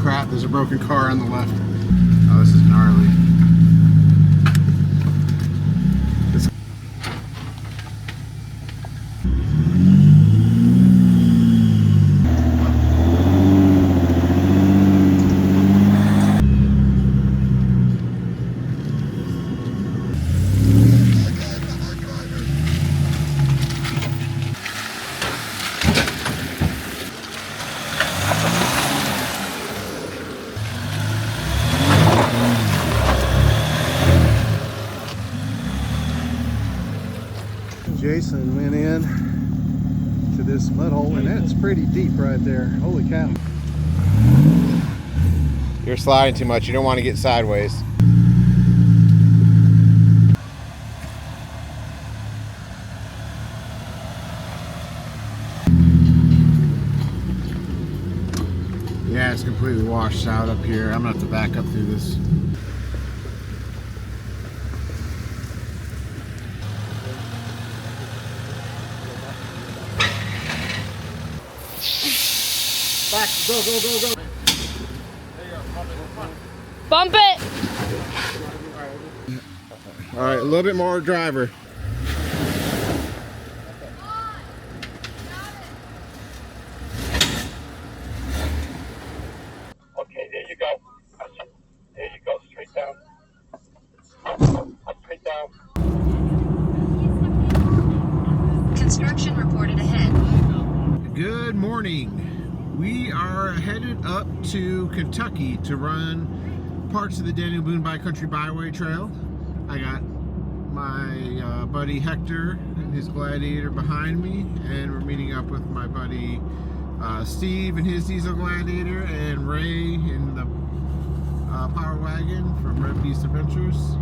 crap, there's a broken car on the left. Oh, this is gnarly. Jason went in to this mud hole, and it's pretty deep right there. Holy cow. You're sliding too much. You don't want to get sideways. Yeah, it's completely washed out up here. I'm going to have to back up through this. Back, go, go, go, go. There you go, bump it. All right, a little bit more driver. Okay, there you go. There you go, straight down. Straight down. Construction reported ahead. Good morning. We are headed up to Kentucky to run parts of the Daniel Boone Backcountry Byway Trail. I got my buddy Hector and his Gladiator behind me, and we're meeting up with my buddy Steve and his diesel Gladiator, and Ray in the Power Wagon from Red Beast Adventures.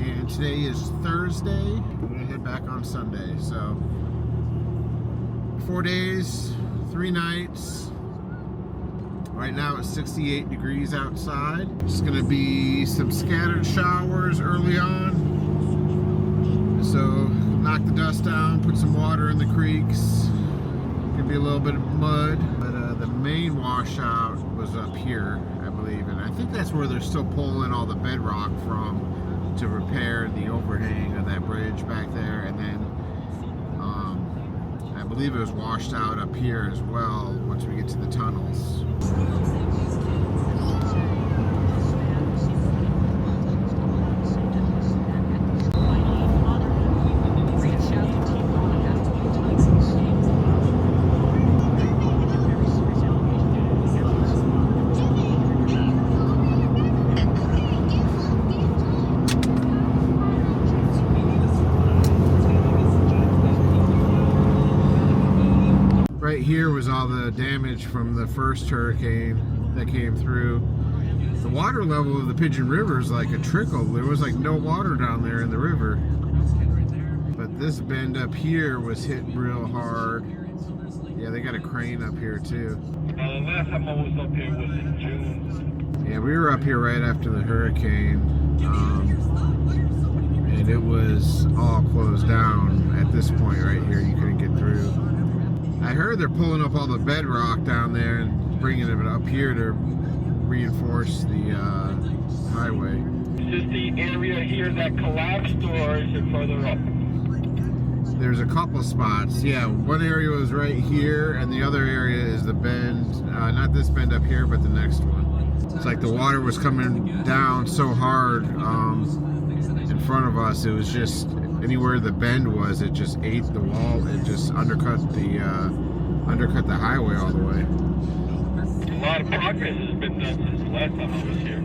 And today is Thursday. We're gonna head back on Sunday. So 4 days, 3 nights. Right now it's 68 degrees outside. It's gonna be some scattered showers early on. So knock the dust down, put some water in the creeks. Could be a little bit of mud, but the main washout was up here, I believe. And I think that's where they're still pulling all the bedrock from to repair the overhang of that bridge back there. And then I believe it was washed out up here as well once we get to the tunnels. Right here was all the damage from the first hurricane that came through. The water level of the Pigeon River is like a trickle. There was like no water down there in the river. But this bend up here was hit real hard. Yeah, they got a crane up here too. The last time I was up here was in June. Yeah, we were up here right after the hurricane. And it was all closed down at this point right here. You couldn't get through. I heard they're pulling up all the bedrock down there and bringing it up here to reinforce the highway. Is this the area here that collapsed, or is it further up? There's a couple spots. Yeah, one area was right here, and the other area is the bend. Not this bend up here, but the next one. It's like the water was coming down so hard in front of us. It was just anywhere the bend was, it just ate the wall. It just undercut the highway all the way. A lot of progress has been done since the last time I was here.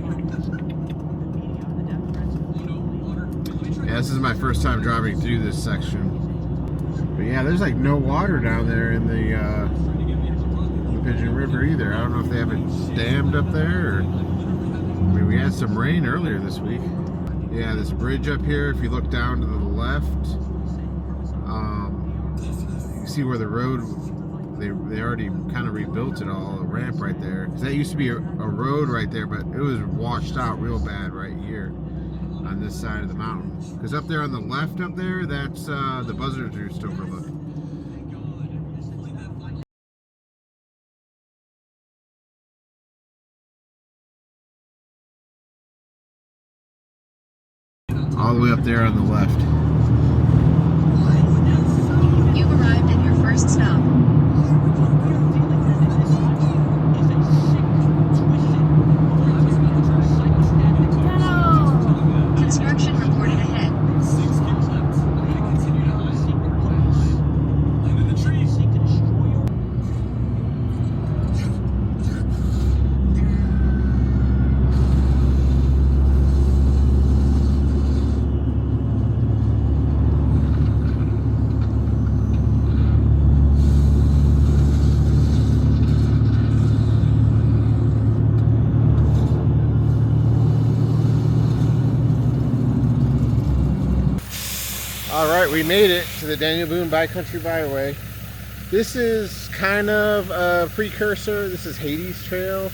Yeah, this is my first time driving through this section. But yeah, there's like no water down there in the Pigeon River either. I don't know if they have it dammed up there, or I mean, we had some rain earlier this week. Yeah, this bridge up here, if you look down to the left, you see where the road, they already kind of rebuilt it all, a ramp right there. Because that used to be a road right there, but it was washed out real bad right here on this side of the mountain. Because up there on the left up there, that's the Buzzards Roost overlook. all the way up there on the left. You've arrived at your first stop. Construction reported ahead. Alright, we made it to the Daniel Boone Backcountry Byway. This is kind of a precursor. This is Hades Trail.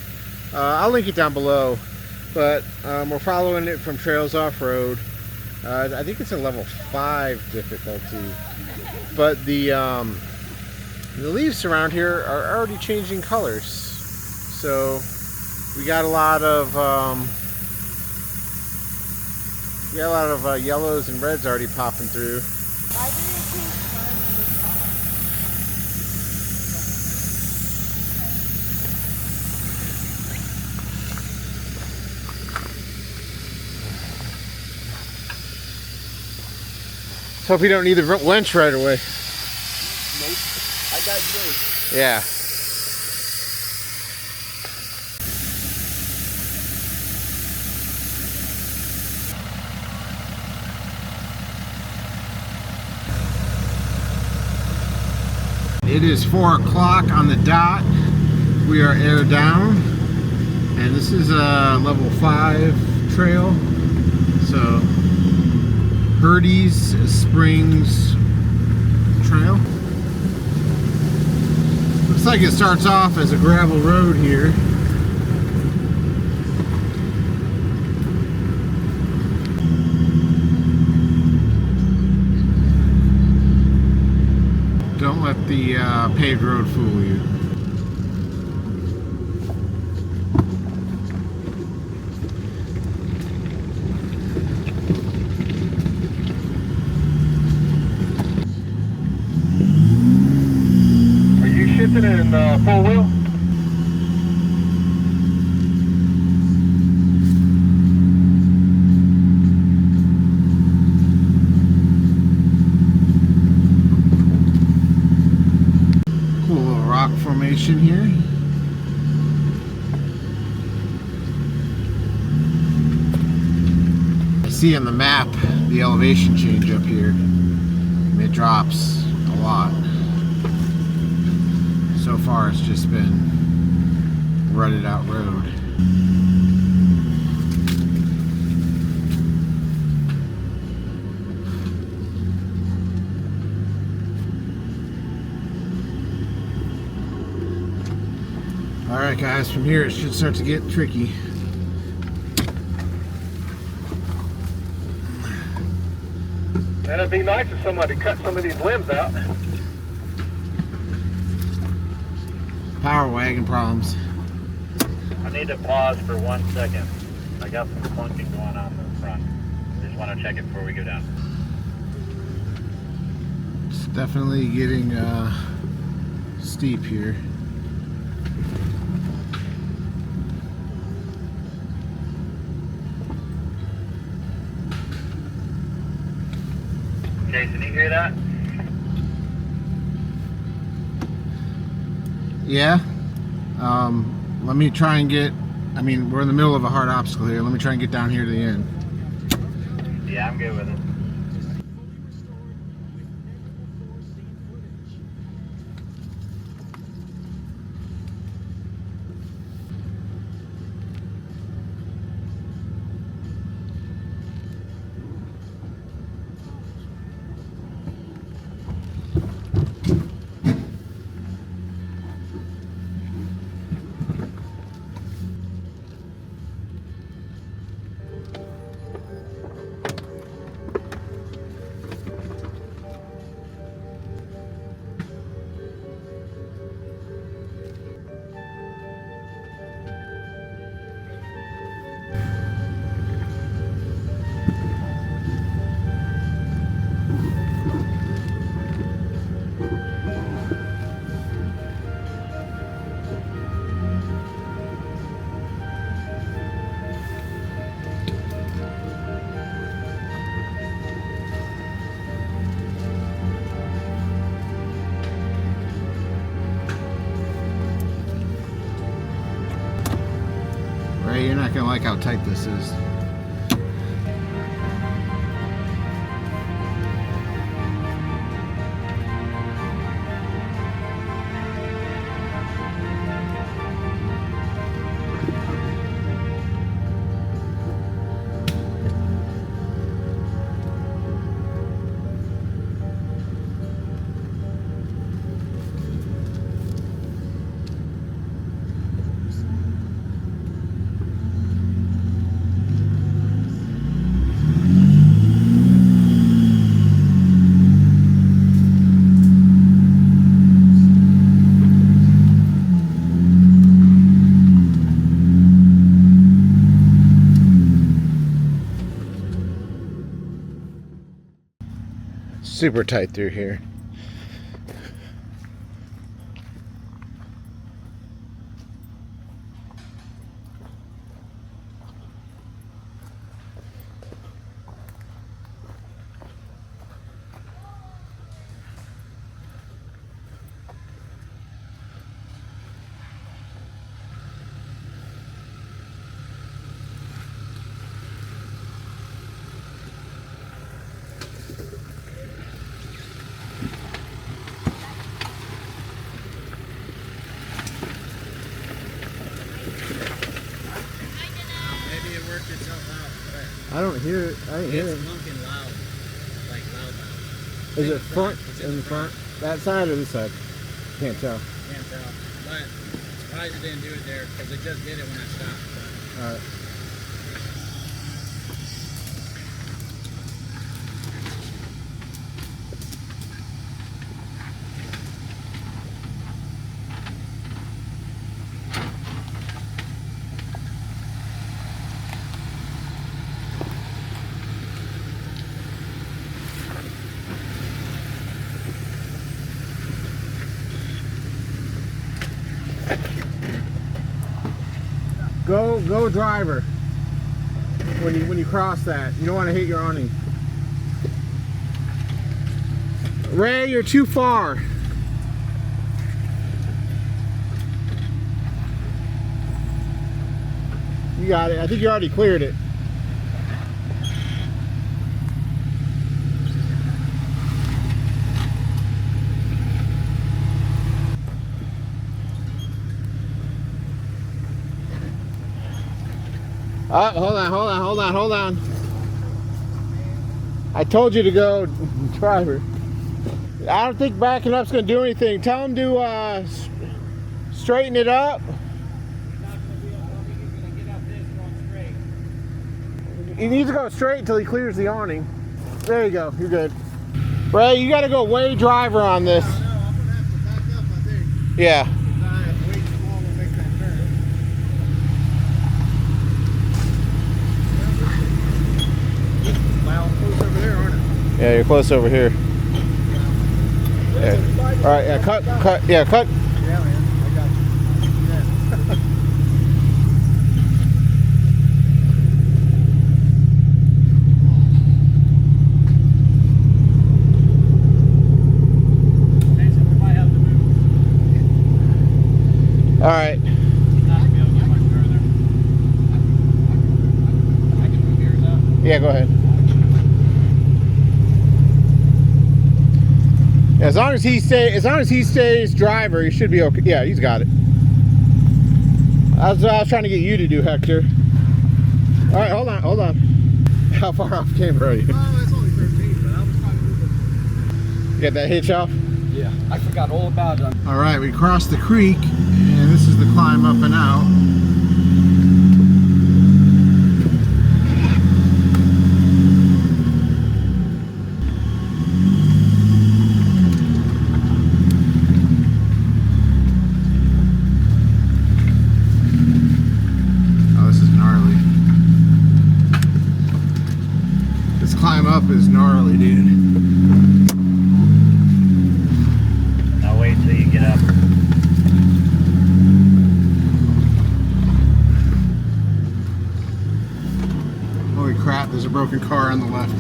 I'll link it down below, but we're following it from Trails Off-Road. I think it's a level 5 difficulty, but the leaves around here are already changing colors. So we got a lot of yellows and reds already popping through. Why did it change color when we saw it? Let's hope we don't need the winch right away. Nope. I got yours. Yeah. It is 4 o'clock on the dot. We are air down, and this is a level 5 trail. So, Hurdy's Springs Trail. Looks like it starts off as a gravel road here. Don't let the paved road fool you. Are you shifting in full wheel? Formation here. I see on the map the elevation change up here. It drops a lot. So far it's just been rutted out road. Alright guys, from here it should start to get tricky. That'd be nice if somebody cut some of these limbs out. Power wagon problems. I need to pause for 1 second. I got some clunking going on in the front. Just want to check it before we go down. It's definitely getting steep here. Jason, you hear that? Yeah. Let me try and get, we're in the middle of a hard obstacle here. Let me try and get down here to the end. Yeah, I'm good with it. Ray, you're not gonna like how tight this is. Super tight through here. I don't hear it. I ain't hear it. It's funkin' loud. Like loud. Is it front? In the front? That side or this side? Can't tell. Can't tell. But surprised it didn't do it there because it just did it when I stopped. Alright. Go driver. When you cross that, you don't want to hit your awning. Ray, you're too far. You got it. I think you already cleared it. Oh, hold on. I told you to go, driver. I don't think backing up's gonna do anything. Tell him to straighten it up. He needs to go straight until he clears the awning. There you go, you're good. Ray, you gotta go way driver on this. No, I'm gonna have to back up, I think. Yeah. I'm way too long to make that turn. Well, I'm close over there, aren't I? Yeah, you're close over here. Yeah. All right, yeah, cut. Yeah, man, I got you. Yeah. All right. Yeah, go ahead. Yeah, as long as he stays driver, he should be okay. Yeah, he's got it. That's what I was trying to get you to do, Hector. All right, hold on. How far off camera are you? Oh, it's only 13, but I was trying to move it. Get that hitch off? Yeah, I forgot all about it. All right, we crossed the creek, and this is the climb up and out. Oh, this is gnarly. This climb up is gnarly, dude. I'll wait till you get up. Holy crap, there's a broken car on the left.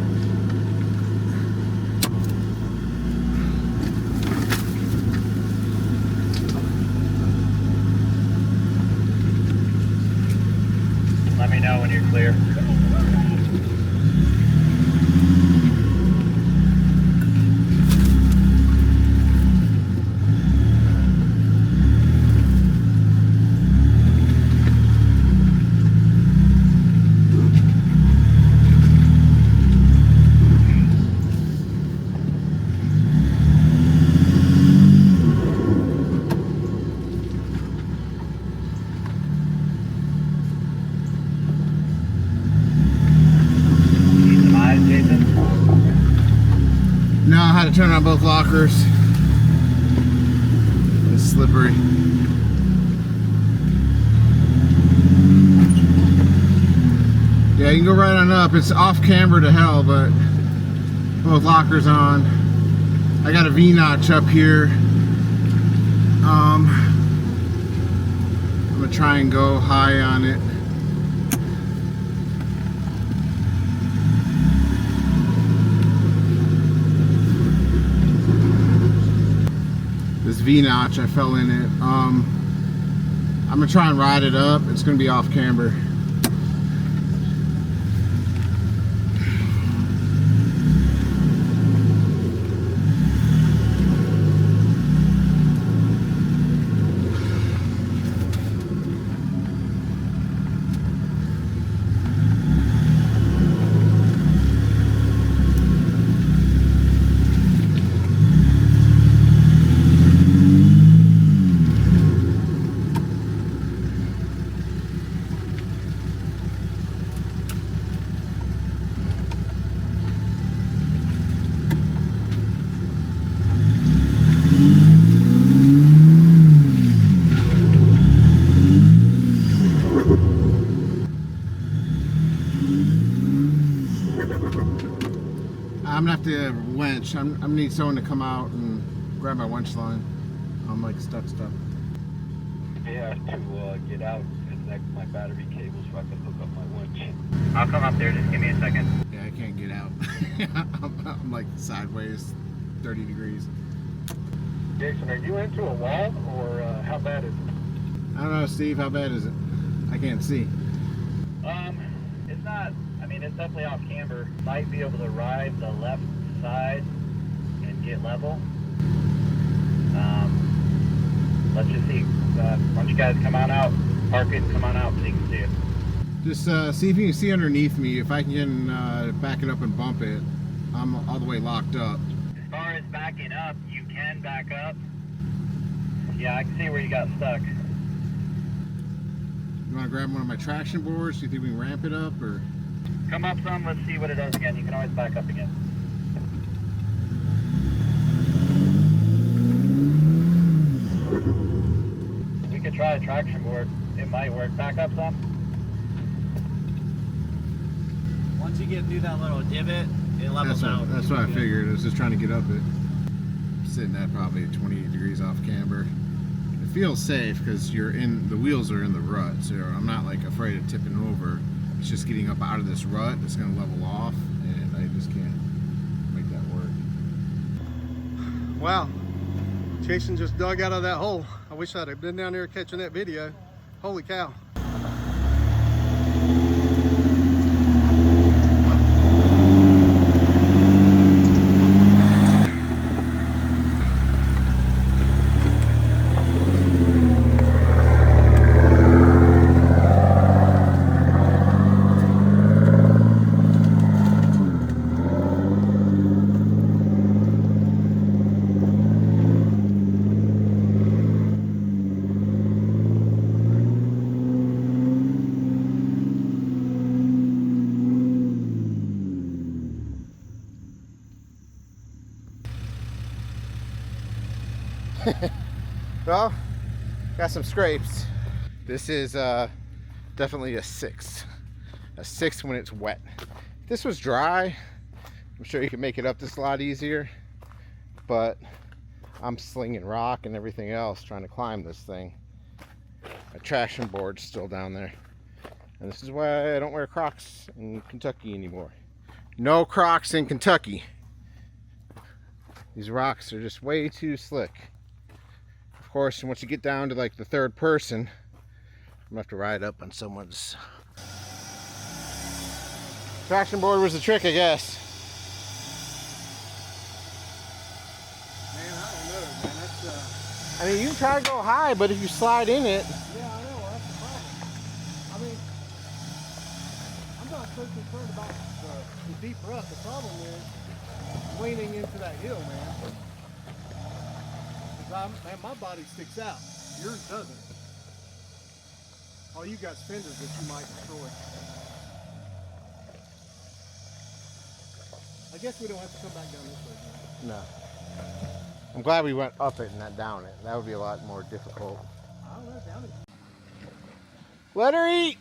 know when you're clear. Now I had to turn on both lockers. It's slippery. Yeah, you can go right on up. It's off camber to hell, but both lockers on. I got a V-notch up here. I'm gonna try and go high on it. This V-notch, I fell in it. I'm gonna try and ride it up. It's gonna be off camber. I'm gonna have to winch. I'm gonna need someone to come out and grab my winch line. I'm like stuck. Yeah, to get out, connect my battery cables so I can hook up my winch. I'll come up there, just give me a second. Yeah, I can't get out. I'm like sideways, 30 degrees. Jason, are you into a wall, or how bad is it? I don't know, Steve, how bad is it? I can't see. It's not, I mean, it's definitely off camber. Might be able to ride the left side and get level. Let's just see. Why don't you guys come on out, park it, and come on out so you can see it. Just see if you can see underneath me. If I can back it up and bump it, I'm all the way locked up. As far as backing up, you can back up. Yeah, I can see where you got stuck. You want to grab one of my traction boards? Do you think we can ramp it up, or? Come up some, let's see what it does again. You can always back up again. We could try a traction board. It might work. Back up some. Once you get through that little divot, it levels out. That's what I figured. I was just trying to get up it. Sitting at probably 28 degrees off camber. It feels safe because the wheels are in the rut, so I'm not like afraid of tipping over. It's just getting up out of this rut. It's going to level off, and I just can't make that work. Wow, Jason just dug out of that hole. I wish I'd have been down there catching that video. Holy cow. Well, got some scrapes. This is definitely a 6. A 6 when it's wet. If this was dry, I'm sure you could make it up this a lot easier, but I'm slinging rock and everything else trying to climb this thing. My traction board's still down there. And this is why I don't wear Crocs in Kentucky anymore. No Crocs in Kentucky. These rocks are just way too slick. Of course, once you get down to like the third person, I'm gonna have to ride up on someone's Traction board was the trick, I guess. Man, I don't know, man. That's I mean, you can try to go high, but if you slide in it, yeah, I know. That's the problem. I mean, I'm not so concerned about the deep rut. The problem is leaning into that hill, man. Because man, my body sticks out. Yours doesn't. Oh, you got fenders that you might destroy. I guess we don't have to come back down this way, man. no. I'm glad we went up it and not down it. That would be a lot more difficult. I don't know, down it. Let her eat.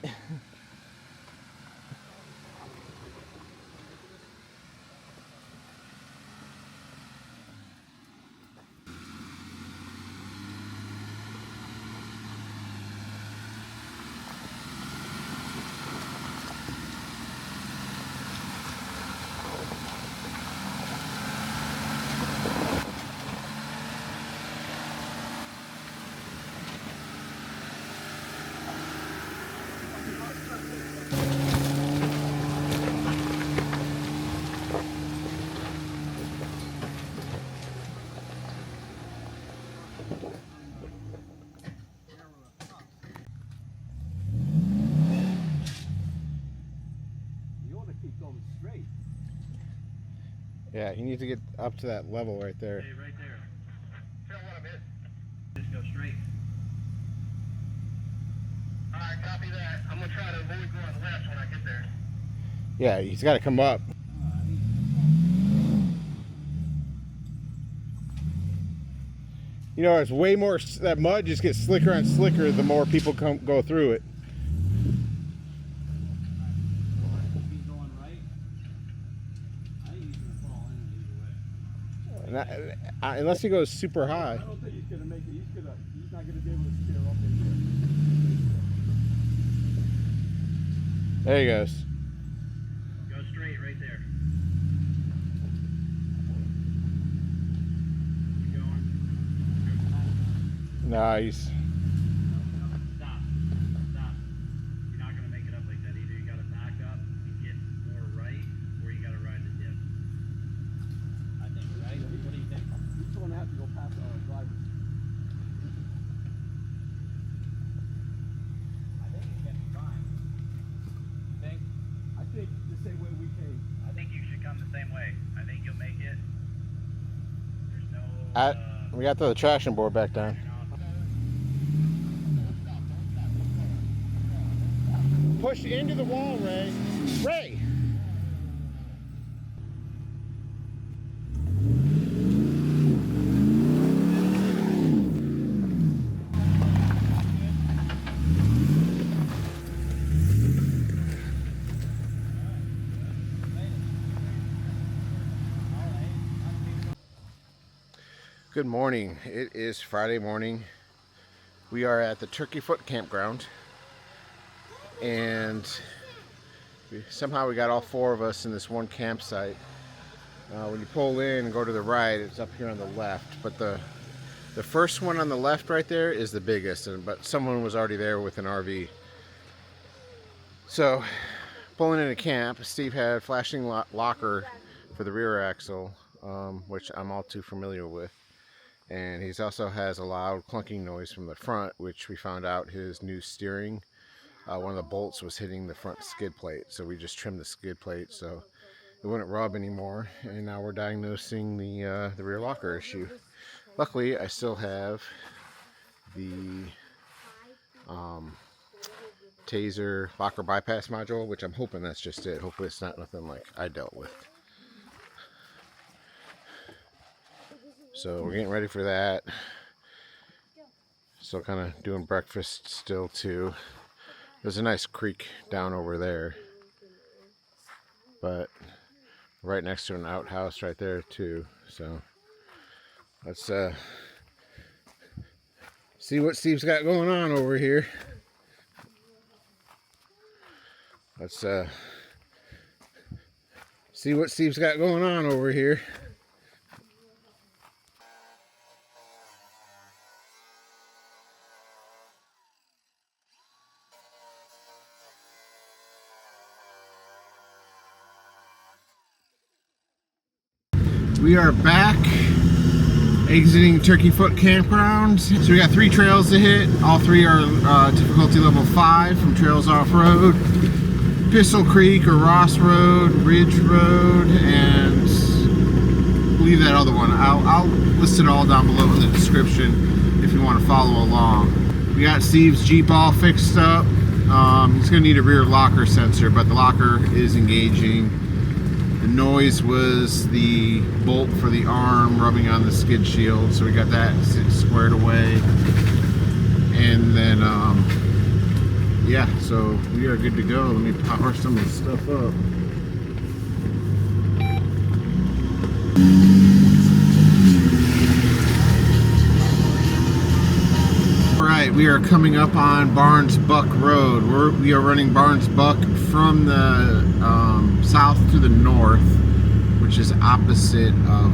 You ought to keep going straight. Yeah, you need to get up to that level right there. Hey, right there. Feel what I'm hitting. Just go straight. Alright, copy that. I'm gonna try to avoid going left when I get there. Yeah, he's got to come up. You know, it's way more, that mud just gets slicker and slicker the more people go through it. He's going right. I think he's gonna fall in either way. And unless he goes super high. I don't think he's gonna make it. He's not gonna be able to steer up in here. There he goes. Go straight right there. Keep going. Nah, he's. Stop. Stop. You're not gonna make it up like that. Either you gotta back up and get more right, or you gotta ride the dip. I think, right? What do you think? He's gonna have to go past our drivers. I think it's gonna be fine. You think? I think the same way we came. I think you should come the same way. I think you'll make it. There's no. We got the traction board back down. Push into the wall, Ray. Ray! Good morning. It is Friday morning. We are at the Turkey Foot Campground, and somehow we got all four of us in this one campsite. When you pull in and go to the right, it's up here on the left, but the first one on the left right there is the biggest, but someone was already there with an RV. So pulling into camp, Steve had flashing locker for the rear axle, which I'm all too familiar with. And he also has a loud clunking noise from the front, which we found out his new steering, one of the bolts was hitting the front skid plate. So we just trimmed the skid plate so it wouldn't rub anymore. And now we're diagnosing the rear locker issue. Luckily, I still have the Taser locker bypass module, which I'm hoping that's just it. Hopefully it's not nothing like I dealt with. So we're getting ready for that. Still kind of doing breakfast still too. There's a nice creek down over there, but right next to an outhouse right there too. So let's see what Steve's got going on over here. Let's see what Steve's got going on over here. We are back exiting Turkey Foot Campground. So we got 3 trails to hit. All 3 are difficulty level 5 from Trails Off-Road, Pistol Creek or Ross Road, Ridge Road, and leave that other one. I'll list it all down below in the description if you want to follow along. We got Steve's Jeep all fixed up. He's going to need a rear locker sensor, but the locker is engaging. The noise was the bolt for the arm rubbing on the skid shield, so we got that squared away. And then, yeah, so we are good to go. Let me power some of this stuff up. Alright, we are coming up on Barnes Buck Road. We are running Barnes Buck from the south to the north, which is opposite of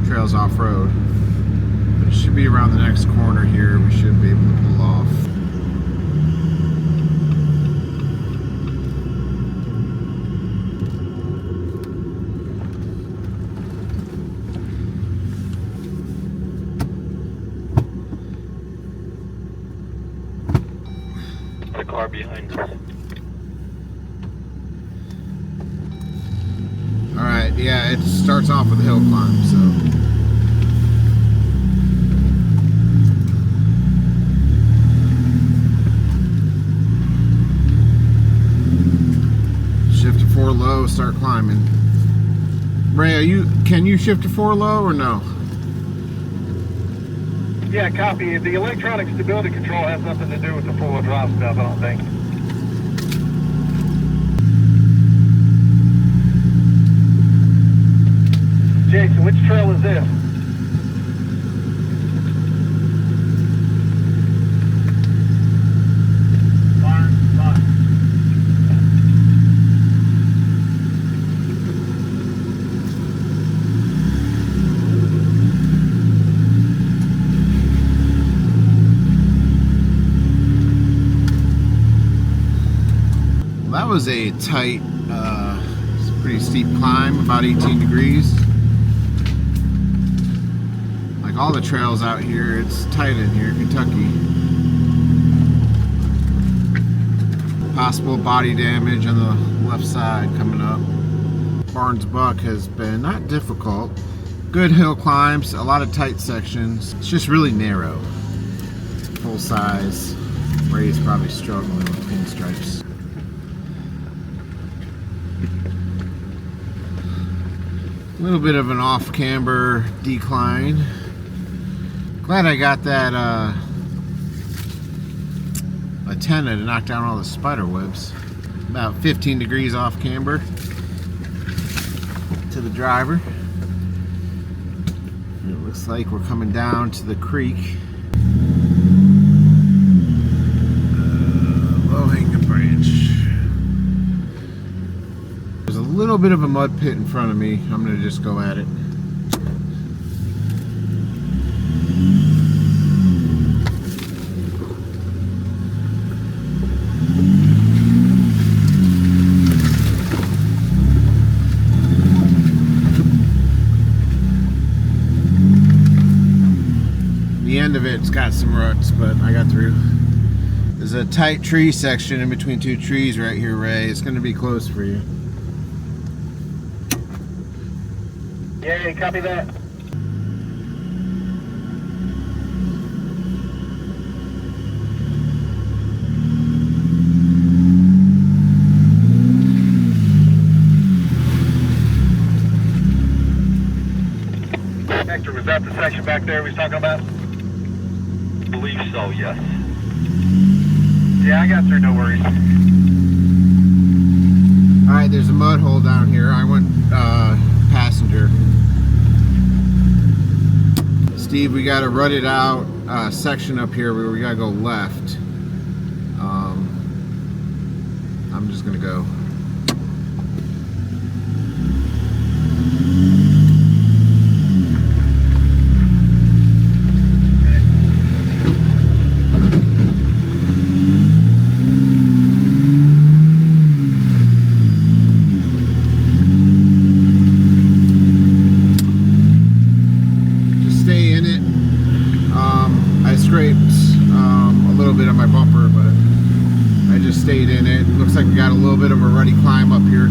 Trails Off-Road. It should be around the next corner here. We should be able to pull off. The car behind us. Alright, yeah, it starts off with a hill climb, so. Shift to 4 low, start climbing. Ray, can you shift to 4 low or no? Yeah, copy. The electronic stability control has nothing to do with the four-wheel drive stuff, I don't think. Jason, which trail is this? Barnes Buck. Well, that was a tight, it's a pretty steep climb, about 18 degrees. Like all the trails out here, it's tight in here, Kentucky. Possible body damage on the left side coming up. Barnes Buck has been not difficult. Good hill climbs, a lot of tight sections. It's just really narrow. Full size. Ray's probably struggling with pinstripes. A little bit of an off-camber decline. Glad I got that antenna to knock down all the spider webs. About 15 degrees off camber to the driver. And it looks like we're coming down to the creek. Low-hanging branch. There's a little bit of a mud pit in front of me. I'm gonna just go at it. The end of it's got some ruts, but I got through. There's a tight tree section in between 2 trees right here, Ray. It's going to be close for you. Yeah, copy that. Hector, was that the section back there we was talking about? I believe so, yes. Yeah, I got through, no worries. Alright, there's a mud hole down here. I went passenger. Steve, we got a rutted out section up here where we gotta go left. I'm just gonna go. bit on my bumper, but I just stayed in it. Looks like we got a little bit of a ruddy climb up here.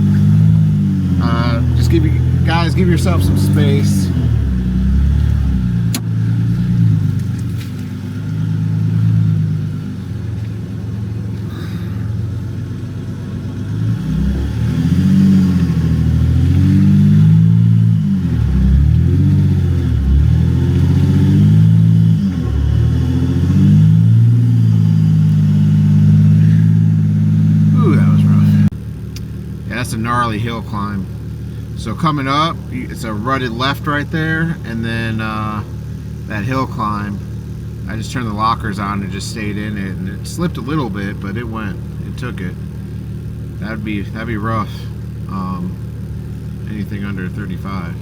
Just give yourself some space. That's a gnarly hill climb. So coming up, it's a rutted left right there, and then that hill climb, I just turned the lockers on and just stayed in it, and it slipped a little bit, but it took it. That'd be rough. Anything under 35.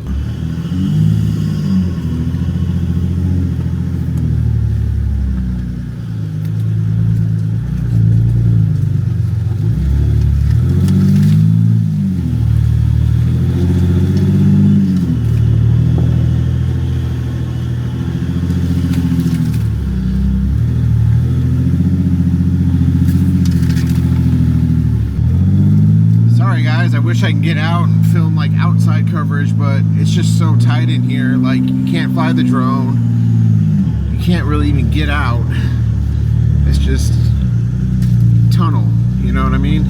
I wish I can get out and film like outside coverage, but it's just so tight in here. Like, you can't fly the drone, you can't really even get out. It's just tunnel, you know what I mean?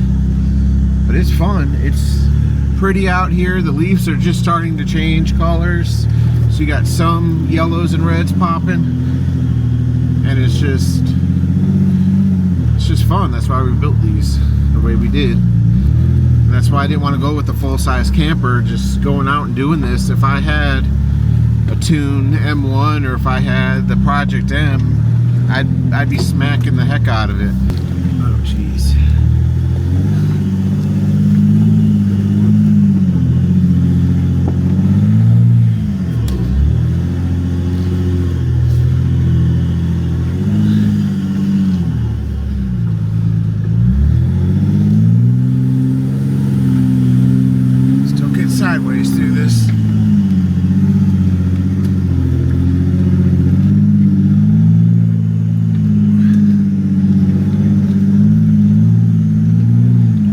But it's fun. It's pretty out here. The leaves are just starting to change colors, so you got some yellows and reds popping, and it's just fun. That's why we built these the way we did. And that's why I didn't want to go with the full-size camper, just going out and doing this. If I had a Tune M1 or if I had the Project M, I'd be smacking the heck out of it. Oh, jeez. Sideways through this.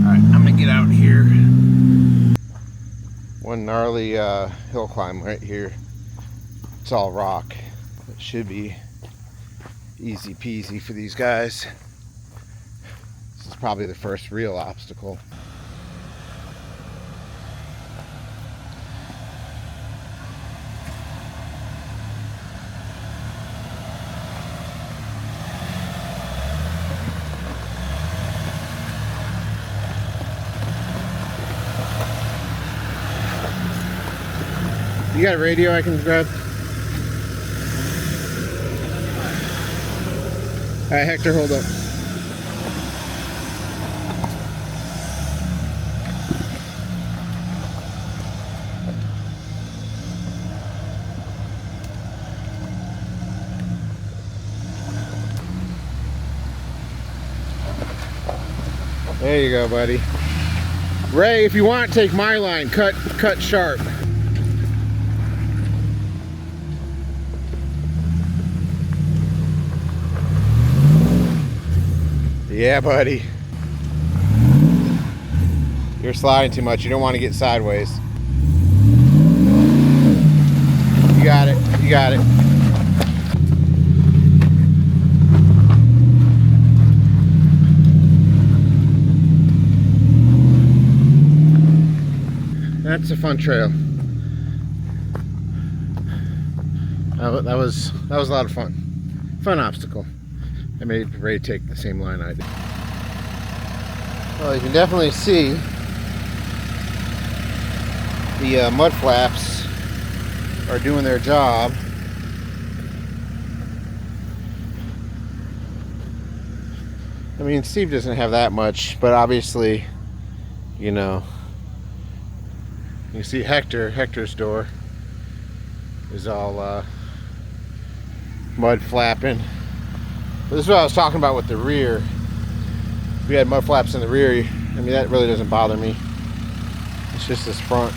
Alright, I'm gonna get out here. One gnarly hill climb right here. It's all rock. It should be easy peasy for these guys. This is probably the first real obstacle. You got a radio I can grab? Alright, Hector, hold up. There you go, buddy. Ray, if you want, take my line. Cut sharp. Yeah, buddy. You're sliding too much. You don't want to get sideways. You got it. You got it. That's a fun trail. That was a lot of fun. Fun obstacle. I made Ray take the same line I did. Well, you can definitely see the mud flaps are doing their job. I mean, Steve doesn't have that much, but obviously, you know, you see Hector's door is all mud flapping. But this is what I was talking about with the rear. If we had mud flaps in the rear, I mean, that really doesn't bother me. It's just this front.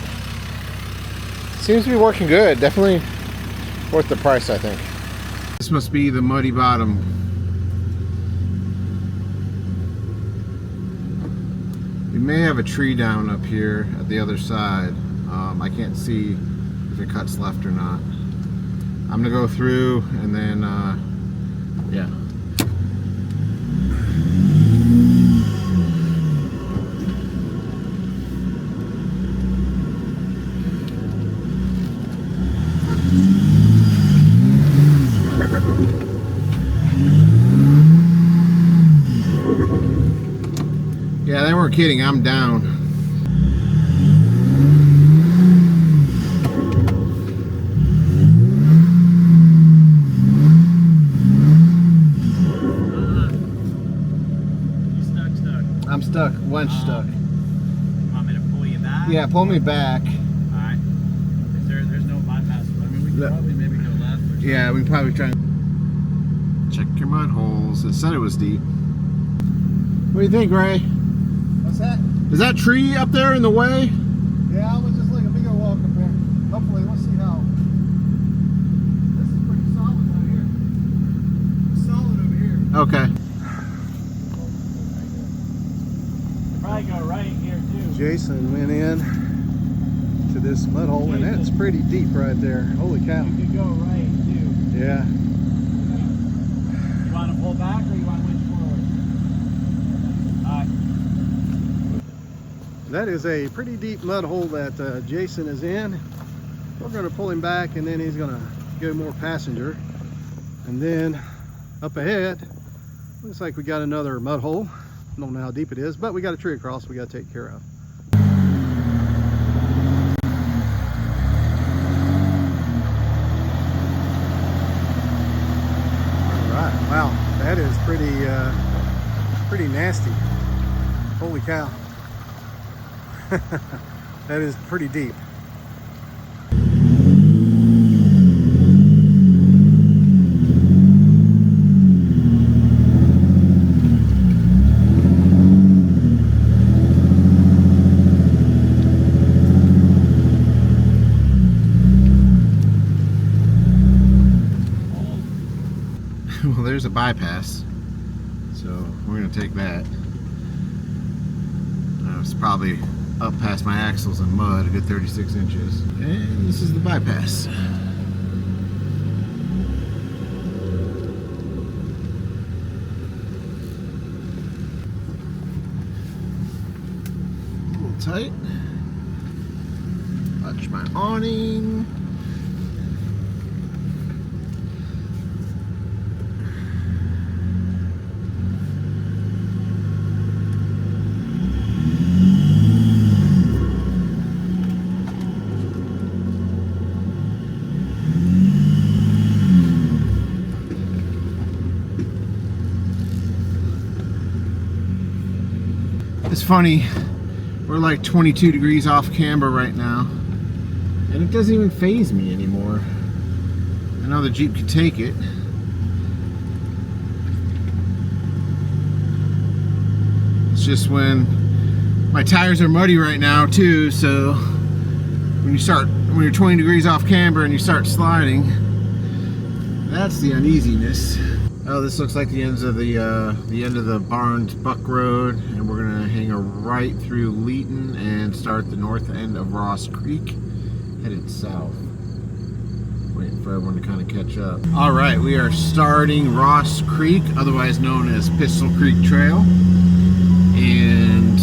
Seems to be working good. Definitely worth the price, I think. This must be the muddy bottom. may have a tree down up here at the other side. I can't see if it cuts left or not. I'm gonna go through and then, yeah. Yeah, they weren't kidding. I'm down. I'm stuck, winch stuck. You want me to pull you back? Yeah, pull me back. Alright. There's no bypass. I mean, we could probably maybe go left or something. Yeah, we can probably try and check your mud holes. It said it was deep. What do you think, Ray? What's that? Is that tree up there in the way? Yeah, I was just looking. We go walk up there. Hopefully, we'll see how. This is pretty solid out here. Solid over here. Okay. Probably go right here too. Jason went in to this mud hole, and that's pretty deep right there. Holy cow. You could go right too. Yeah. You want to pull back or you want to winch forward? Alright. That is a pretty deep mud hole that Jason is in. We're going to pull him back, and then he's going to go more passenger. And then up ahead, looks like we got another mud hole. Don't know how deep it is, but we got a tree across we got to take care of. All right, wow, that is pretty nasty. Holy cow. That is pretty deep. Well, there's a bypass, so we're gonna take that. It's probably up past my axles in mud, a good 36 inches. And this is the bypass. A little tight. Touch my awning. It's funny, we're like 22 degrees off camber right now, and it doesn't even faze me anymore. I know the Jeep could take it. It's just when my tires are muddy right now too, so when you're 20 degrees off camber and you start sliding, that's the uneasiness. Oh, this looks like the end of the Barnes Buck Road, and we're gonna hang a right through Leeton and start the north end of Ross Creek, headed south. Waiting for everyone to kind of catch up. All right, we are starting Ross Creek, otherwise known as Pistol Creek Trail, and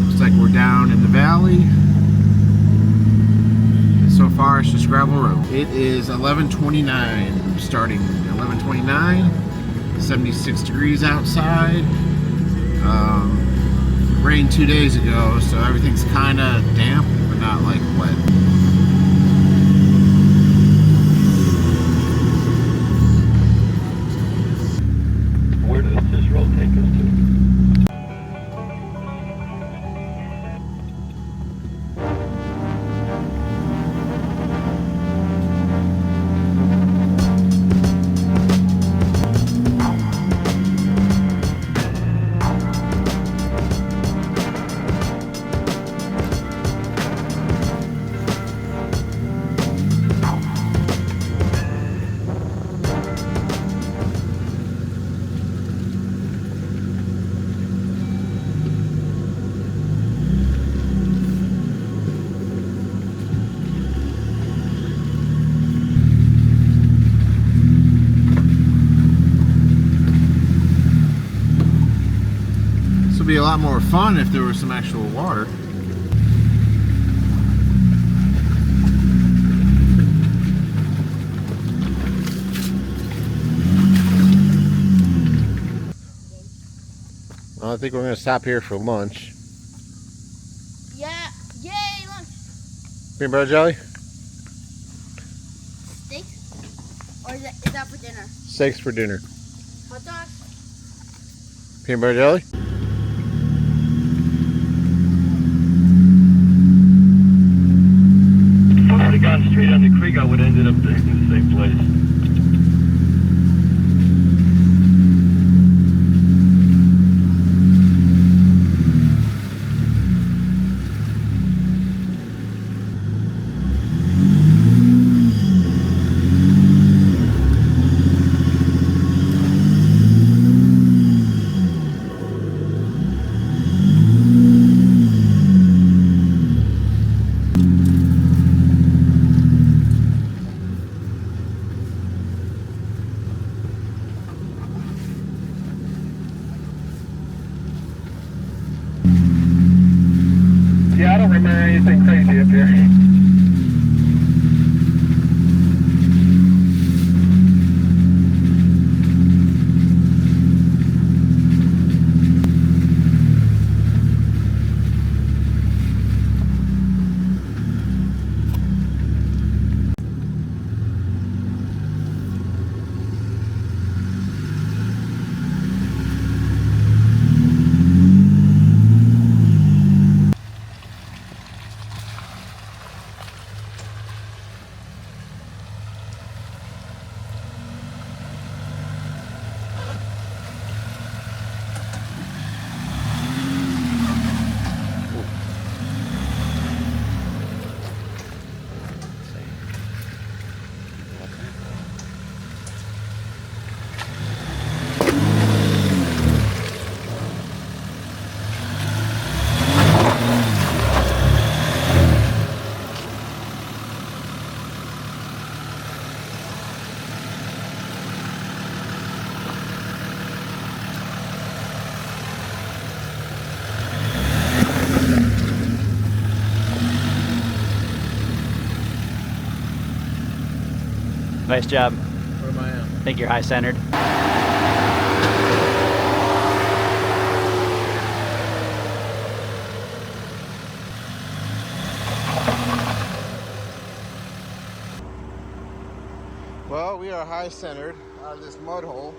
looks like we're down in the valley. So far, it's just gravel road. It is 11:29. Starting 11:29, 76 degrees outside. Rained 2 days ago, so everything's kind of damp, but not like wet. Where does this road take us to? be a lot more fun if there was some actual water. Well, I think we're going to stop here for lunch. Yeah. Yay, lunch. Peanut butter jelly? Steak? Or is that for dinner? Steaks for dinner. Hot dogs? Peanut butter jelly? If I would have gone straight on the creek, I would have ended up in the same place. Yeah, I don't remember anything crazy up here. Nice job. What am I at? I think you're high centered. Well, we are high centered out of this mud hole.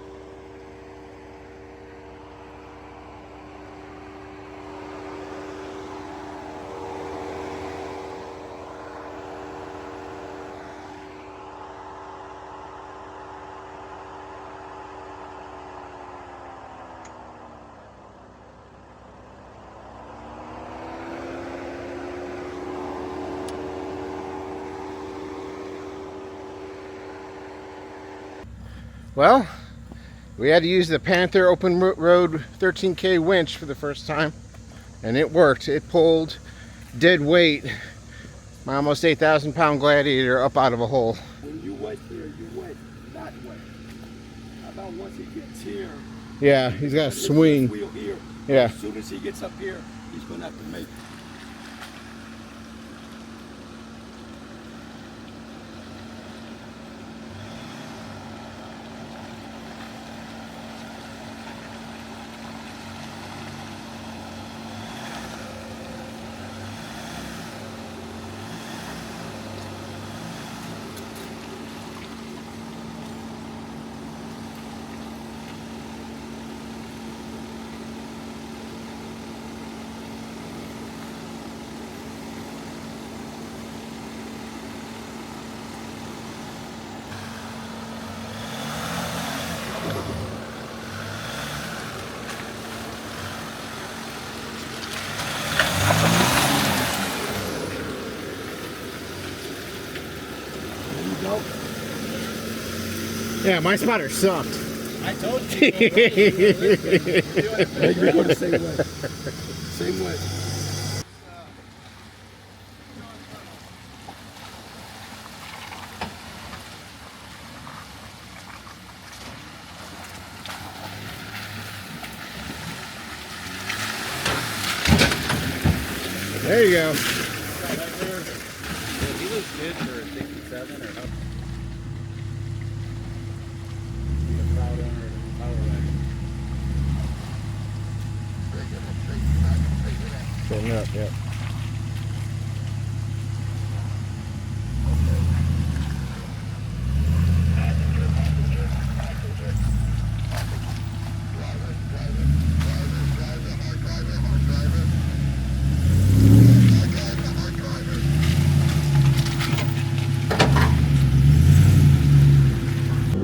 Well, we had to use the Panther Open Road 13K winch for the first time, and it worked. It pulled dead weight, my almost 8,000 pound Gladiator up out of a hole. When you wet here, you wet, not wet. How about once he gets here? Yeah, he's got a swing. Wheel here. Yeah. As soon as he gets up here, he's going to have to make it. Yeah, my spotter sucked. I told you. We're going the same way. Same way. There you go. He looks good for a 67 or up. He's a proud owner of the power wagon. Filling up, yeah.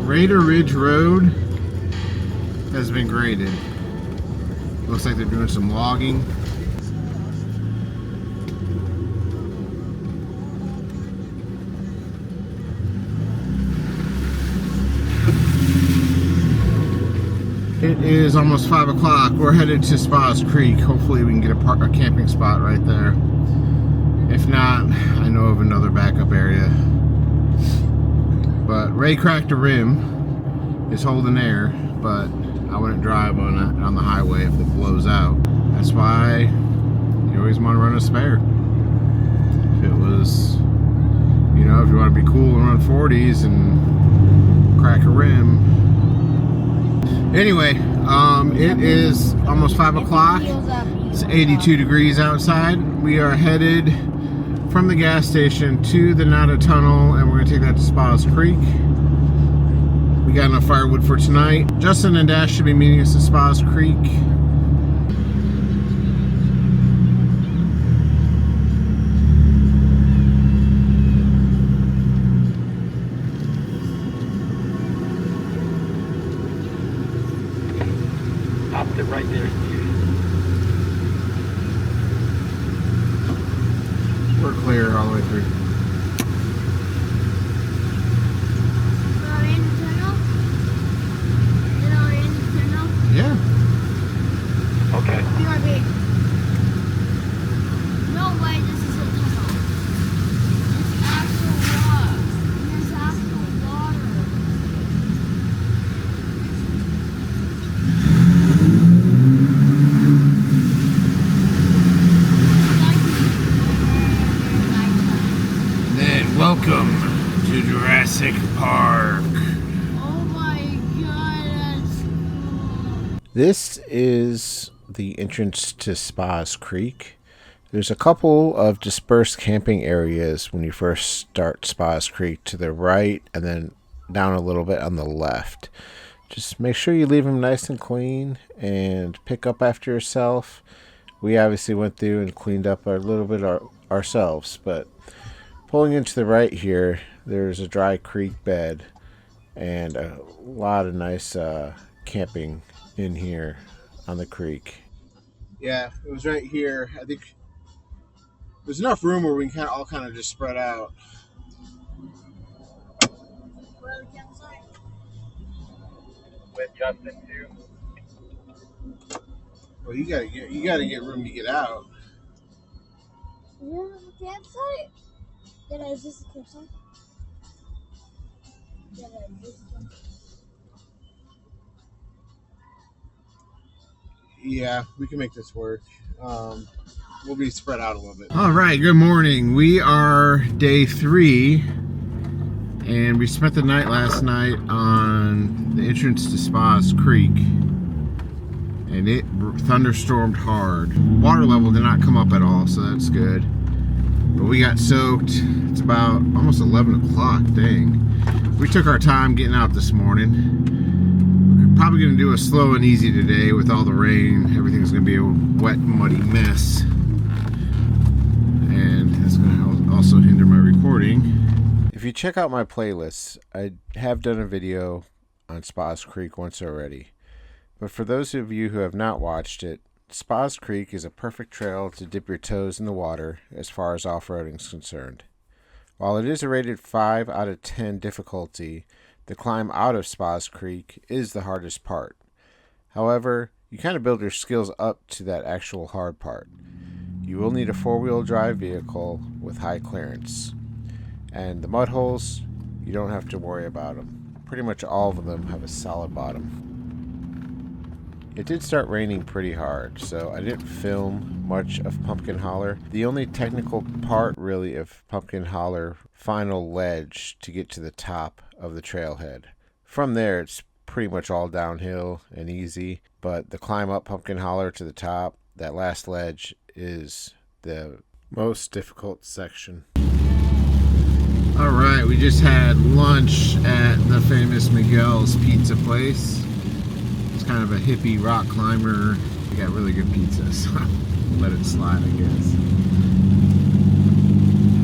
Raider Ridge Road has been graded. Looks like they're doing some logging. It is almost 5 o'clock. We're headed to Spas Creek. Hopefully we can get a camping spot right there. If not, I know of another backup area. But Ray cracked a rim. It's holding air, but I wouldn't drive on the highway if it blows out. That's why you always want to run a spare. If it was, you know, if you want to be cool and run 40s and crack a rim. Anyway, it is almost 5 o'clock. It's 82 degrees outside. We are headed from the gas station to the Nada Tunnel, and we're going to take that to Spas Creek. We got enough firewood for tonight. Justin and Dash should be meeting us at Spas Creek. Popped it right there. We're clear all the way through. Yeah. Okay. BRB. No way this is a tunnel. It's actual rock. There's actual water. Then welcome to Jurassic Park. Oh my god, that's cool. This is the entrance to Spas Creek. There's a couple of dispersed camping areas when you first start Spas Creek, to the right and then down a little bit on the left. Just make sure you leave them nice and clean and pick up after yourself. We obviously went through and cleaned up a little bit ourselves, but pulling into the right here, there's a dry creek bed and a lot of nice camping in here on the creek. Yeah, it was right here. I think there's enough room where we can all kind of just spread out. With Justin too. Well, you gotta get room to get out. You have a campsite? Yeah, is this a campsite? Yeah, this is a campsite. Yeah, we can make this work. We'll be spread out a little bit. All right, good morning. We are day 3, and we spent the night last night on the entrance to Spas Creek, and it thunderstormed hard. Water level did not come up at all, so that's good. But we got soaked. It's about almost 11 o'clock, dang. We took our time getting out this morning. Probably going to do a slow and easy today with all the rain. Everything's going to be a wet, muddy mess. And that's going to also hinder my recording. If you check out my playlists, I have done a video on Spas Creek once already. But for those of you who have not watched it, Spas Creek is a perfect trail to dip your toes in the water as far as off-roading is concerned. While it is a rated 5 out of 10 difficulty, the climb out of Spas Creek is the hardest part. However, you kind of build your skills up to that actual hard part. You will need a 4-wheel drive vehicle with high clearance. And the mud holes, you don't have to worry about them. Pretty much all of them have a solid bottom. It did start raining pretty hard, so I didn't film much of Pumpkin Holler. The only technical part really of Pumpkin Holler final ledge to get to the top of the trailhead. From there it's pretty much all downhill and easy, but the climb up Pumpkin Holler to the top, that last ledge, is the most difficult section. All right, we just had lunch at the famous Miguel's Pizza place. It's kind of a hippie rock climber. They got really good pizza, so let it slide, I guess.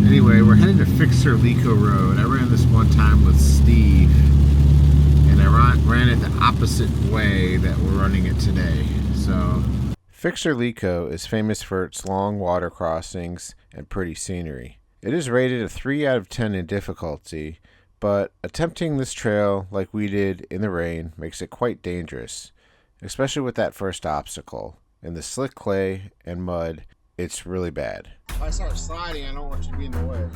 Anyway, we're headed to Fixer Leeco Road. I ran this one time with Steve, and I ran it the opposite way that we're running it today. So Fixer Leeco is famous for its long water crossings and pretty scenery. It is rated a 3 out of 10 in difficulty, but attempting this trail like we did in the rain makes it quite dangerous, especially with that first obstacle. In the slick clay and mud, it's really bad. if I start sliding, I don't want you to be in the way.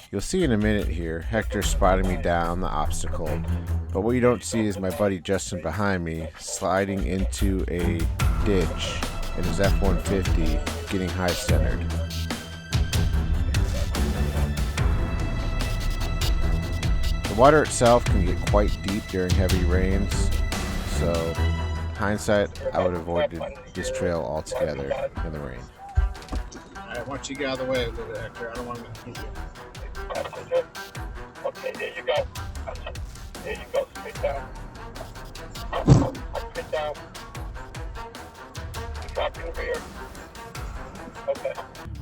You'll see in a minute here, Hector spotted me down the obstacle, but what you don't see is my buddy Justin behind me sliding into a ditch in his F-150, getting high-centered. The water itself can get quite deep during heavy rains, so hindsight, I would have avoided this trail altogether in the rain. Alright, why don't you get out of the way a little bit, Hector? I don't want to hit you. Okay, there you go. There you go, straight down. Straight down. Drop your rear. Okay.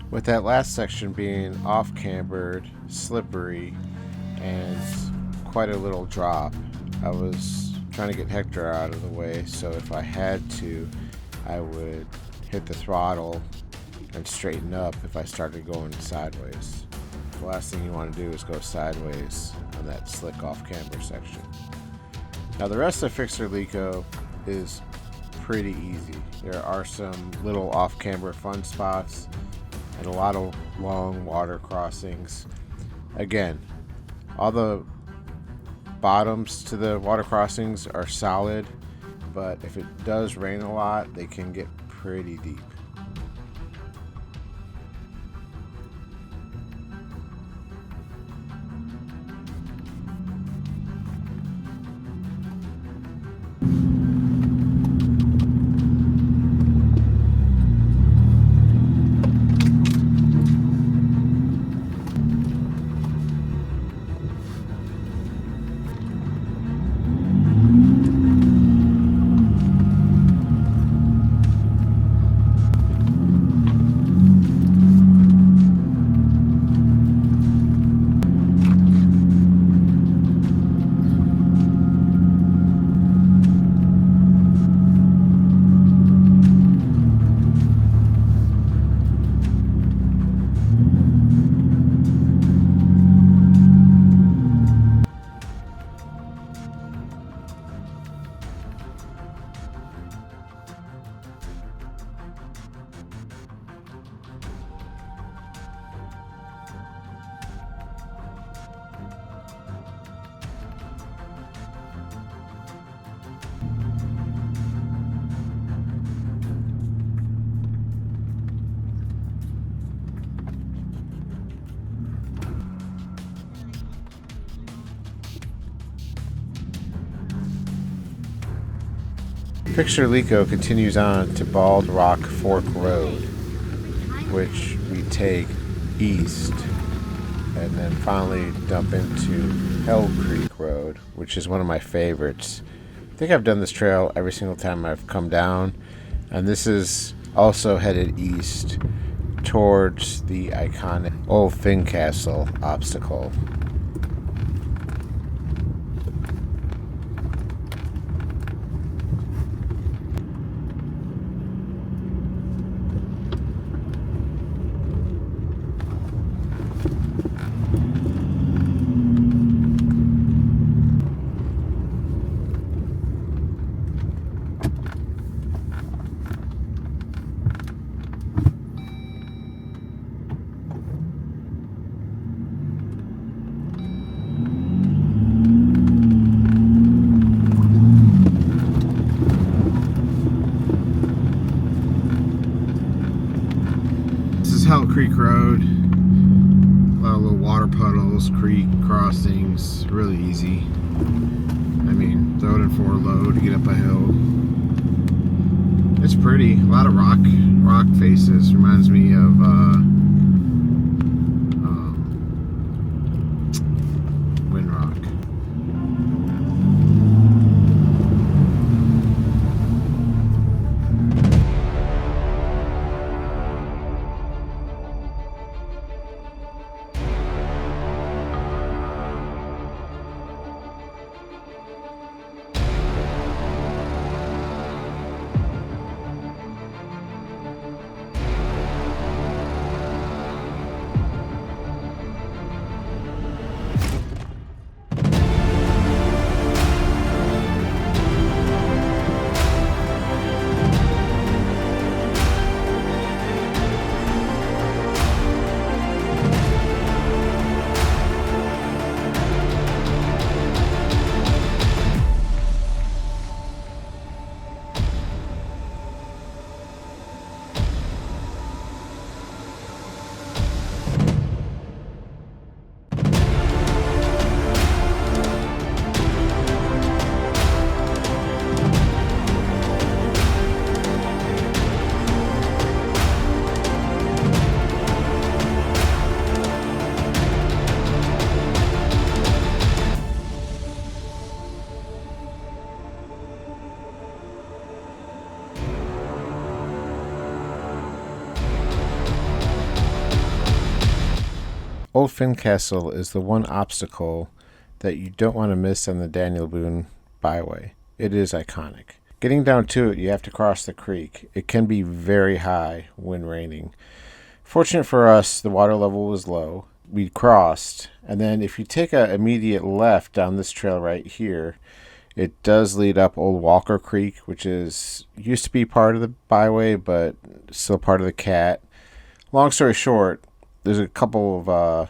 With that last section being off-cambered, slippery, and quite a little drop, I was trying to get Hector out of the way, so if I had to, I would hit the throttle and straighten up if I started going sideways. The last thing you want to do is go sideways on that slick off-camber section. Now the rest of Fixer Leeco is pretty easy. There are some little off-camber fun spots and a lot of long water crossings. Again, all the bottoms to the water crossings are solid, but if it does rain a lot, they can get pretty deep. Fixer Leeco continues on to Bald Rock Fork Road, which we take east and then finally dump into Hell Creek Road, which is one of my favorites. I think I've done this trail every single time I've come down, and this is also headed east towards the iconic old Fincastle obstacle. Hell Creek Road. A lot of little water puddles, creek crossings, really easy. I mean, throw it in forward load to get up a hill. It's pretty. A lot of rock faces. Reminds me of Windrock. Old Fincastle is the one obstacle that you don't want to miss on the Daniel Boone Byway. It is iconic. Getting down to it, you have to cross the creek. It can be very high when raining. Fortunate for us, the water level was low. We crossed, and then if you take an immediate left down this trail right here, it does lead up Old Walker Creek, which used to be part of the Byway, but still part of the Cat. Long story short, there's a couple of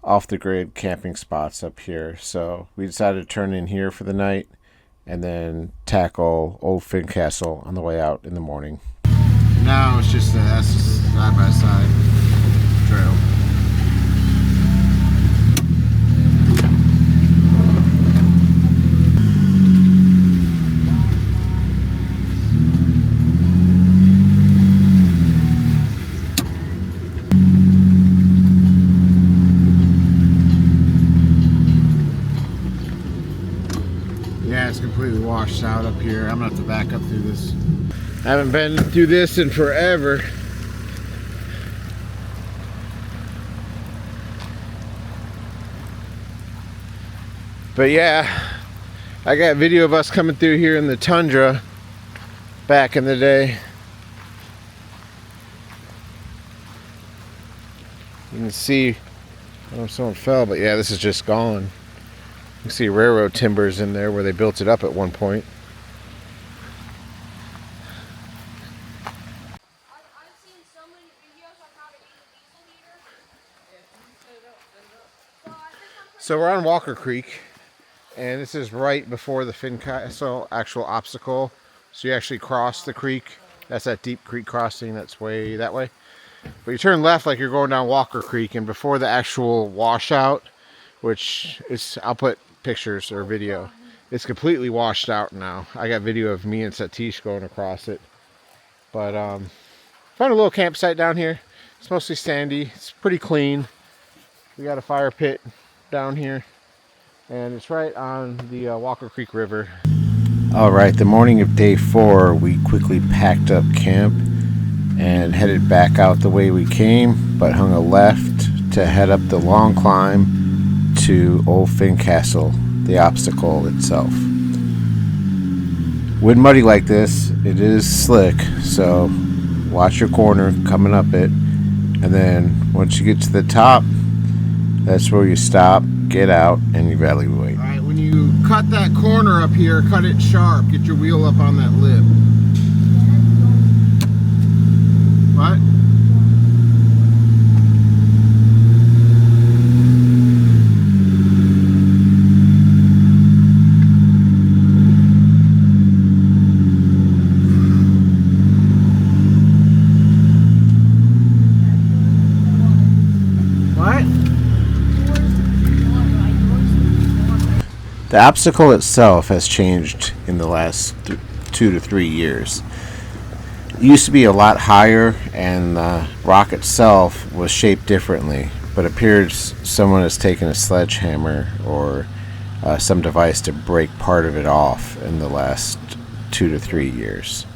off-the-grid camping spots up here, so we decided to turn in here for the night and then tackle Old Fincastle on the way out in the morning. Now it's just a side-by-side trail. Yeah, it's completely washed out up here. I'm gonna have to back up through this. I haven't been through this in forever. But yeah, I got video of us coming through here in the tundra back in the day. You can see, I don't know if someone fell, but yeah, this is just gone. You can see railroad timbers in there where they built it up at one point. I've seen so many videos on how to eat a diesel heater. So we're on Walker Creek, and this is right before the Fincastle actual obstacle. So you actually cross the creek. That's that deep creek crossing that's way that way. But you turn left like you're going down Walker Creek, and before the actual washout, which is, I'll put pictures or video, it's completely washed out now. I got video of me and Satish going across it. But found a little campsite down here. It's mostly sandy. It's pretty clean. We got a fire pit down here, and it's right on the Walker Creek River. All right, the morning of day 4, we quickly packed up camp and headed back out the way we came, but hung a left to head up the long climb to Old Fincastle, the obstacle itself. When muddy like this, it is slick, so watch your corner coming up it, and then once you get to the top, that's where you stop, get out, and evaluate. All right, when you cut that corner up here, cut it sharp. Get your wheel up on that lip. What? The obstacle itself has changed in the last 2 to 3 years. It used to be a lot higher, and the rock itself was shaped differently, but it appears someone has taken a sledgehammer or some device to break part of it off in the last 2 to 3 years.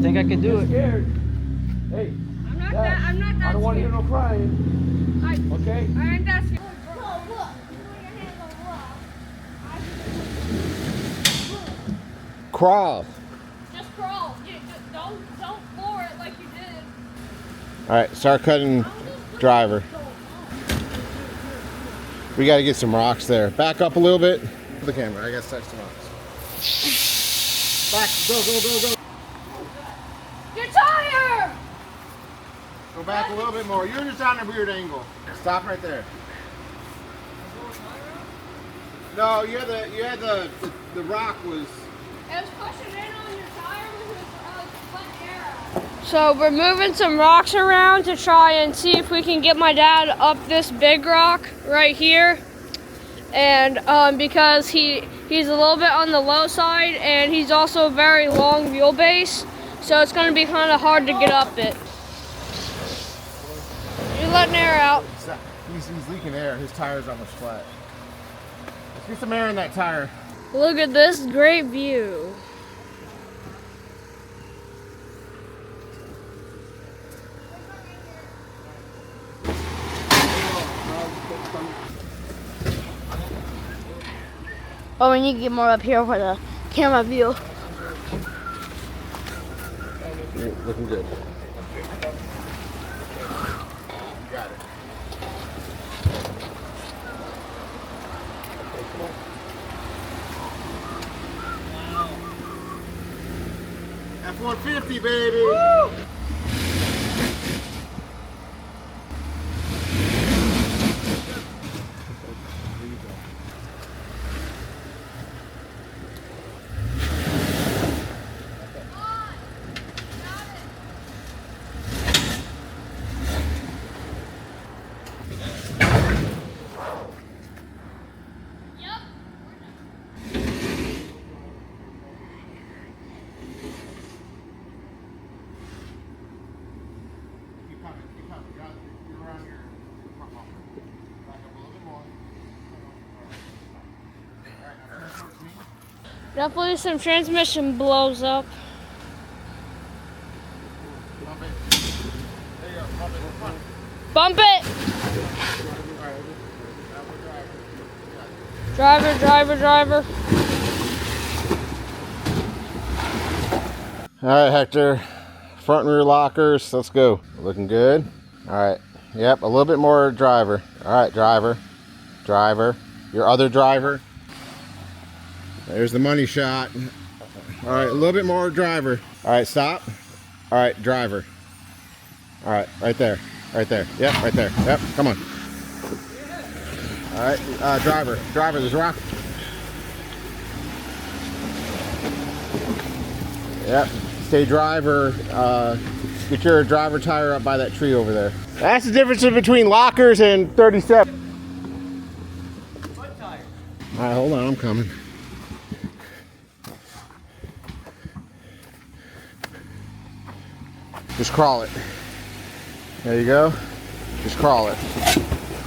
I can do it. Scared. Hey, I'm not Dad, that. I'm not that. I don't want to hear scared. no crying. Okay? I ain't that scared. Crawl. Just crawl. Don't floor it like you did. Alright, start cutting driver. We gotta get some rocks there. Back up a little bit for the camera. I gotta touch some rocks. Back, go, go, go, go. Your tire! Go back a little bit more. You're just on a weird angle. Stop right there. No, you had the rock was. It was pushing in on your tire because letting air out. So we're moving some rocks around to try and see if we can get my dad up this big rock right here. And because he's a little bit on the low side and he's also very long wheelbase, so it's going to be kind of hard to get up it. You're letting air out. He's leaking air. His tire's almost flat. Let's get some air in that tire. Look at this great view. Oh, we need to get more up here for the camera view. Looking good. Got it. F-150, baby! Woo! Definitely some transmission blows up. There you go. Driver, driver, driver. All right, Hector. Front and rear lockers. Let's go. Looking good. All right. Yep, a little bit more driver. All right, driver. Driver. Your other driver. There's the money shot. All right, a little bit more driver. All right, stop. All right, driver. All right, right there. Right there. Yep, right there. Yep, come on. All right, driver. Driver, there's a rock. Yep, stay driver. Get your driver tire up by that tree over there. That's the difference between lockers and 37. Front tire. All right, hold on, I'm coming. Just crawl it. There you go. Just crawl it.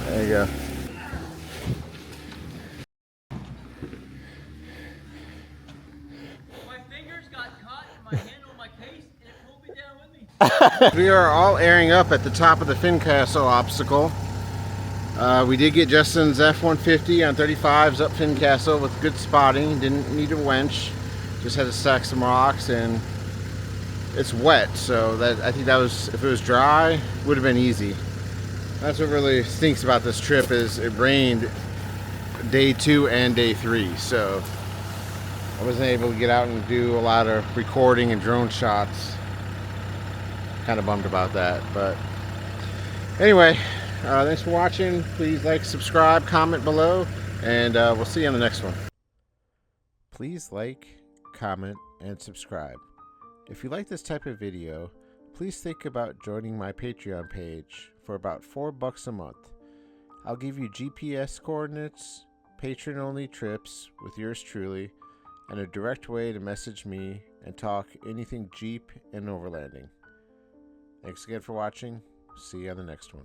There you go. My fingers got caught in my handle of my case and it pulled me down with me. We are all airing up at the top of the Fincastle obstacle. We did get Justin's F-150 on 35s up Fincastle with good spotting. Didn't need a winch. Just had to stack some rocks, and it's wet, so that I think that was, if it was dry, would have been easy. That's what really stinks about this trip, is it rained day 2 and day 3, so I wasn't able to get out and do a lot of recording and drone shots. Kind of bummed about that, but anyway, thanks for watching. Please like, subscribe, comment below, and we'll see you on the next one. Please like, comment, and subscribe. If you like this type of video, please think about joining my Patreon page for about $4 a month. I'll give you GPS coordinates, patron-only trips with yours truly, and a direct way to message me and talk anything Jeep and overlanding. Thanks again for watching. See you on the next one.